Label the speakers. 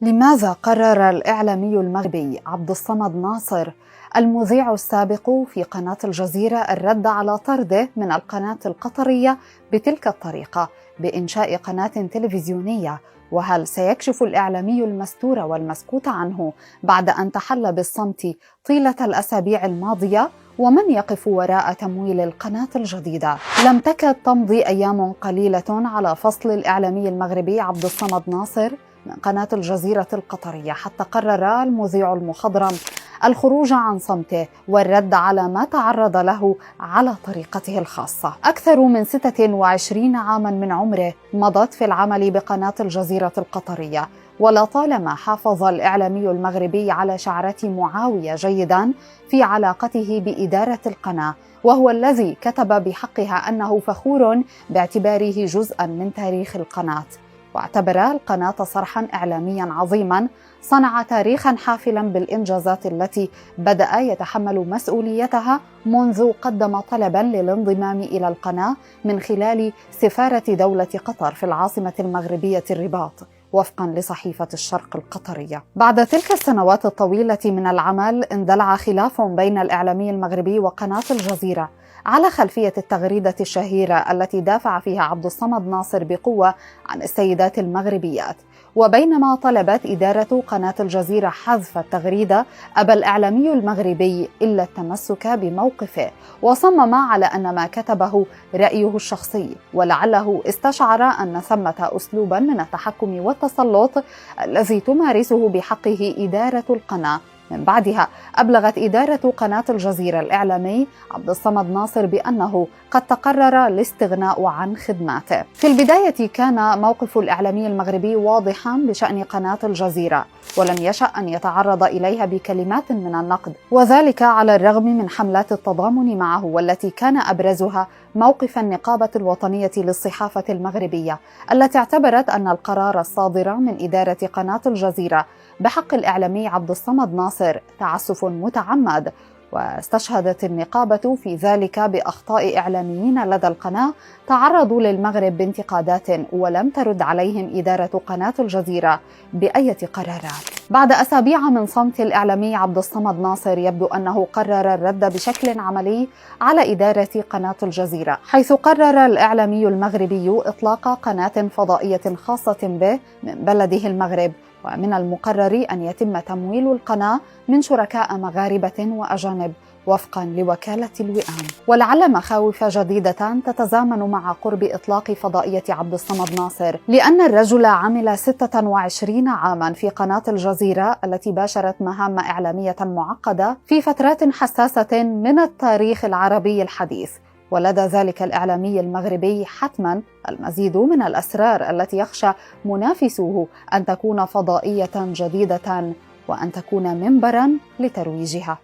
Speaker 1: لماذا قرر الإعلامي المغربي عبد الصمد ناصر المذيع السابق في قناة الجزيرة الرد على طرده من القناة القطرية بتلك الطريقة بإنشاء قناة تلفزيونية؟ وهل سيكشف الإعلامي المستور والمسكوت عنه بعد أن تحلى بالصمت طيلة الأسابيع الماضية؟ ومن يقف وراء تمويل القناة الجديدة؟ لم تكد تمضي أيام قليلة على فصل الإعلامي المغربي عبد الصمد ناصر من قناة الجزيرة القطرية حتى قرر المذيع المخضرم الخروج عن صمته والرد على ما تعرض له على طريقته الخاصة. أكثر من 26 عاما من عمره مضت في العمل بقناة الجزيرة القطرية، ولطالما حافظ الإعلامي المغربي على شعرة معاوية جيدا في علاقته بإدارة القناة، وهو الذي كتب بحقها أنه فخور باعتباره جزءا من تاريخ القناة، واعتبر القناة صرحا إعلاميا عظيما صنع تاريخا حافلا بالإنجازات التي بدأ يتحمل مسؤوليتها منذ قدم طلبا للانضمام إلى القناة من خلال سفارة دولة قطر في العاصمة المغربية الرباط، وفقا لصحيفة الشرق القطرية. بعد تلك السنوات الطويلة من العمل اندلع خلاف بين الإعلامي المغربي وقناة الجزيرة على خلفية التغريدة الشهيرة التي دافع فيها عبد الصمد ناصر بقوة عن السيدات المغربيات. وبينما طلبت إدارة قناة الجزيرة حذف التغريدة، أبى الإعلامي المغربي إلا التمسك بموقفه، وصمم على أن ما كتبه رأيه الشخصي، ولعله استشعر أن ثمة أسلوبا من التحكم والتسلط الذي تمارسه بحقه إدارة القناة. من بعدها أبلغت إدارة قناة الجزيرة الإعلامي عبد الصمد ناصر بأنه قد تقرر الاستغناء عن خدماته. في البداية كان موقف الإعلامي المغربي واضحا بشأن قناة الجزيرة، ولم يشأ أن يتعرض إليها بكلمات من النقد، وذلك على الرغم من حملات التضامن معه، والتي كان أبرزها موقف النقابة الوطنية للصحافة المغربية، التي اعتبرت أن القرار الصادر من إدارة قناة الجزيرة بحق الإعلامي عبد الصمد ناصر تعسف متعمد. واستشهدت النقابة في ذلك بأخطاء إعلاميين لدى القناة تعرضوا للمغرب بانتقادات، ولم ترد عليهم إدارة قناة الجزيرة بأية قرارات. بعد أسابيع من صمت الإعلامي عبد الصمد ناصر، يبدو أنه قرر الرد بشكل عملي على إدارة قناة الجزيرة، حيث قرر الإعلامي المغربي إطلاق قناة فضائية خاصة به من بلده المغرب، ومن المقرر أن يتم تمويل القناة من شركاء مغاربة وأجانب وفقا لوكالة الوئام. ولعل مخاوف جديدة تتزامن مع قرب إطلاق فضائية عبد الصمد ناصر، لأن الرجل عمل 26 عاما في قناة الجزيرة التي باشرت مهام إعلامية معقدة في فترات حساسة من التاريخ العربي الحديث. ولدى ذلك الإعلامي المغربي حتما المزيد من الأسرار التي يخشى منافسوه أن تكون فضائية جديدة وأن تكون منبرا لترويجها.